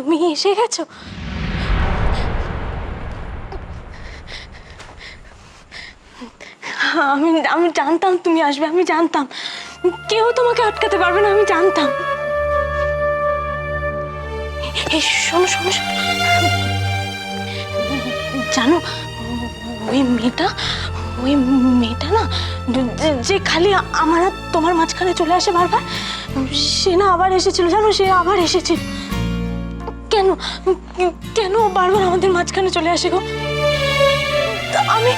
তুমি এসে গেছো? আমি আমি জানতাম তুমি আসবে, আমি জানতাম কেউ তোমাকে আটকাতে পারবে না, আমি জানতাম। এই শোনো শোনো শোনো, জানো ওই মেয়েটা না, যে খালি আমার আর তোমার মাঝখানে চলে আসে বারবার, সে না আবার এসেছিল, জানো সে আবার এসেছিল। কেন কেন বারবার আমাদের মাঝখানে চলে আসে গো? আমি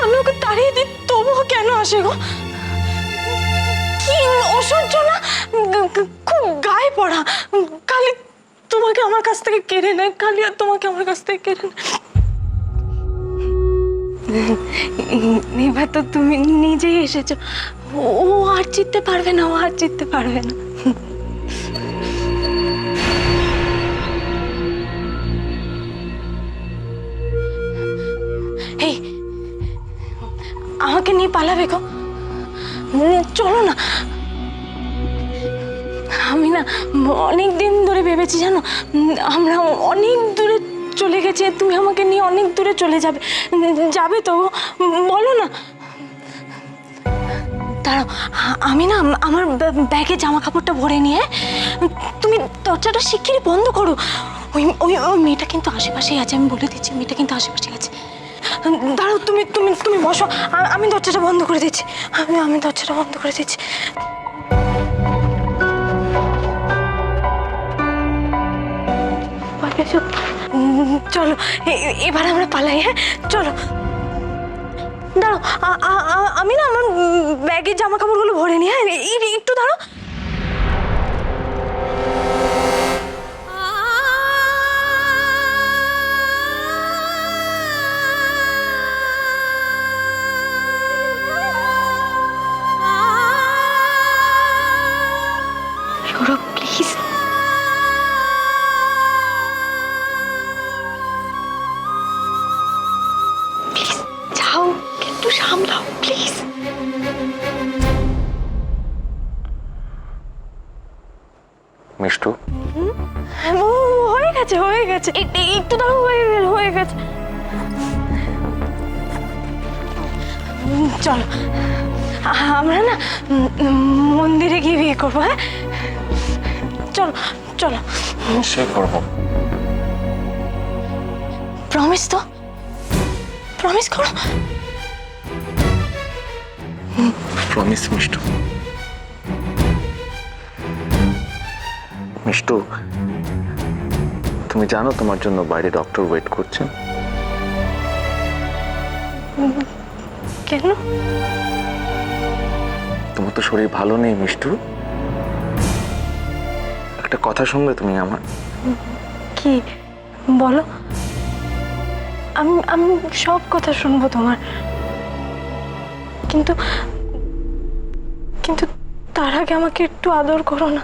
আমি ওকে তাড়িয়ে দিই, তবুও কেন আসে গো? কি অসহ্য না, খুব গায়ে পড়া। খালি তোমাকে আমার কাছ থেকে কেড়ে নেয়, খালি আর তোমাকে আমার কাছ থেকে কেড়ে নেয়। এবার তো তুমি নিজেই এসেছো, ও আর জিততে পারবে না, ও আর জিততে পারবে না। এই আমাকে নিয়ে পালাবে গো, চলো না। আমি না অনেক দিন ধরে ভেবেছি, জানো আমরা অনেক দূরে চলে গেছি, তুমি আমাকে নিয়ে অনেক দূরে চলে যাবে, যাবে তো বলো না। দাঁড়াও, আমি না আমার ব্যাগে জামা কাপড়টা ভরে নিয়ে, তুমি দরজাটা শিগগিরই বন্ধ করো। ওই ওই ওই মেয়েটা কিন্তু আশেপাশেই আছে, আমি বলে দিচ্ছি, মেয়েটা কিন্তু আশেপাশে আছে। দাঁড়াও, তুমি তুমি তুমি বসো, আমি দরজাটা বন্ধ করে দিচ্ছি, আমি দরজাটা বন্ধ করে দিচ্ছি। চলো এবার আমরা পালাই, হ্যাঁ চলো। দাঁড়াও, আমি না আমার ব্যাগের জামা কাপড়গুলো ভরে নি, হ্যাঁ একটু দাঁড়াও। সৌরভ প্লিজ, যাও একটু সামলাও প্লিজ। মিষ্টু, হয়ে গেছে হয়ে গেছে, একটু দাঁড়াও, হয়ে গেছে। চলো আমরা না মন্দিরে গিয়ে বিয়ে করবো, হ্যাঁ চলো চলো। নিশ্চয়ই করবো। প্রমিস তো, প্রমিস করো। প্রমিস মিষ্টু। মিষ্টু, তুমি জানো তোমার জন্য বাইরে ডক্টর ওয়েট করছেন? কেন? তোমার তো শরীর ভালো নেই মিষ্টু, একটা কথা শুনবে তুমি আমার? কি বলো, আমি আমি সব কথা শুনবো তোমার, কিন্তু কিন্তু তার আগে আমাকে একটু আদর করো না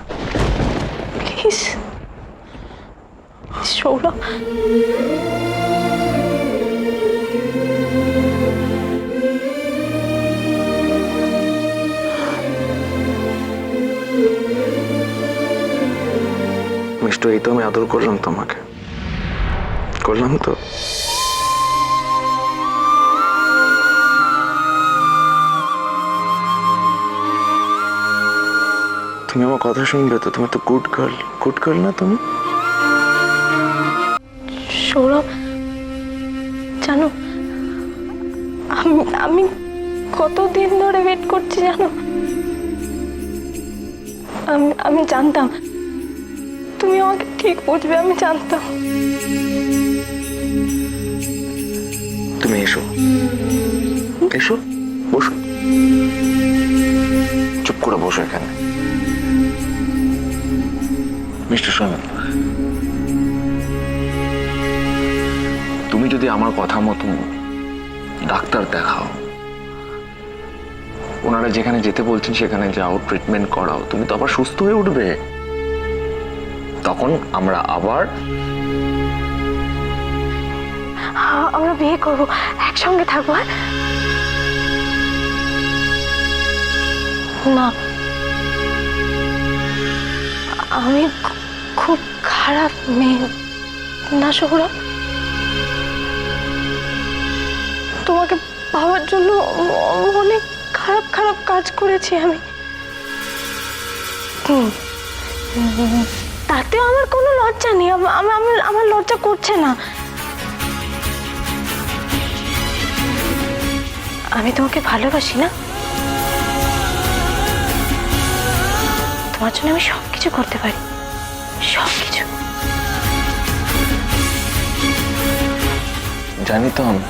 প্লিজ। সৌরভ, মিষ্টু, এই তো আমি আদর করলাম তোমাকে, করলাম তো। তুমি আমার কথা শুনবে তো? তুমি তো গুড গার্ল না তুমি? সৌরভ জানো, আমি কতদিন ধরে ওয়েট করছি জানো। আমি জানতাম তুমি আমাকে ঠিক বুঝবে, আমি জানতাম। তুমি এসো, এসো, বসো, চুপ করে বসো এখানে। মিস্টার শোনো, তুমি যদি আমার কথা মতো ডাক্তার দেখাও, ওনারা যেখানে যেতে বলছেন সেখানে যাও, ট্রিটমেন্ট করাও, তুমি তো আবার সুস্থ হয়ে উঠবে। তখন আমরা আবার আমরা বিয়ে করবো, একসঙ্গে থাকবো। না, আমি খুব খারাপ মেয়ে না সৌরভ? তোমাকে পাওয়ার জন্য অনেক খারাপ খারাপ কাজ করেছি আমি। তাতেও আমার কোনো লজ্জা নেই, আমার লজ্জা করছে না। আমি তোমাকে ভালোবাসি না? তোমার জন্য আমি সবকিছু করতে পারি, সবকিছু। জানি তো আমি,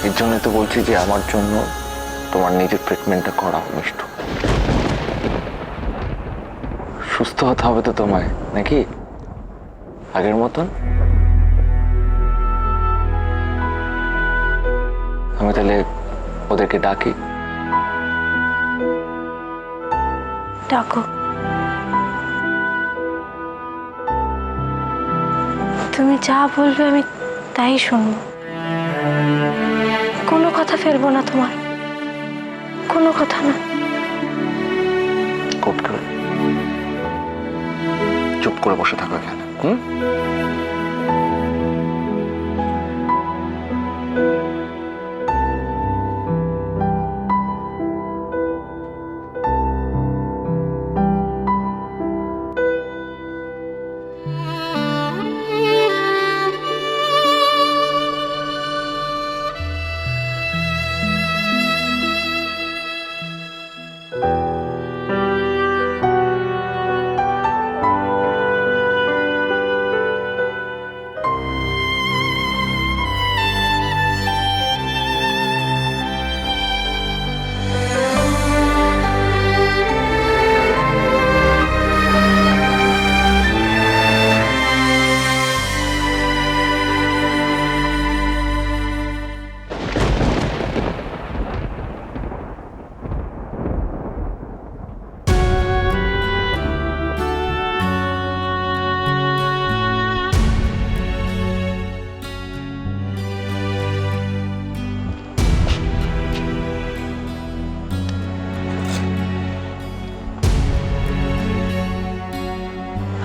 এর জন্য তো বলছি যে আমার জন্য তোমার নিজের ট্রিটমেন্টটা করা মিষ্টু। সুস্থ হতে হবে তো তোমায়, নাকি আগের মতন? আমি তাহলে ওদেরকে ডাকি? ডাকো। তুমি যা বলবে আমি তাই শুনবো, কোনো কথা ফেলবো না তোমার, কোনো কথা না। কোট করে চুপ করে বসে থাকো এখানে।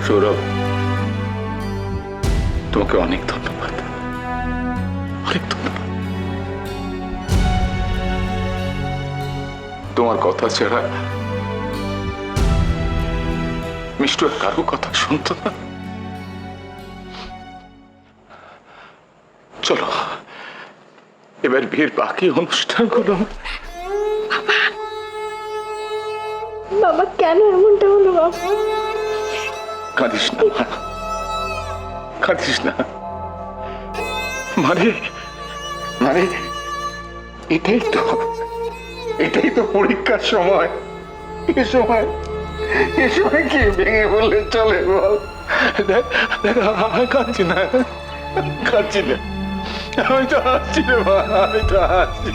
সৌরভ, তোমাকে অনেক ধন্যবাদ, অনেক ধন্যবাদ। তোমার কথা ছাড়া মিষ্টু আর কারো কথা শুনতো না। চলো এবার বিয়ের বাকি অনুষ্ঠানগুলো। বাবা কেন এমনটা হলো বাবা? কাঁদিস না মা, কাঁদিস না। মানে মানে এটাই তো পরীক্ষার সময়। এ সময় কি ভেঙে বললে চলে বল? দেখ আমি কাঁদছি না, কাঁদছি না, আমি তো হাসছি রে মা, আমি তো হাসছি।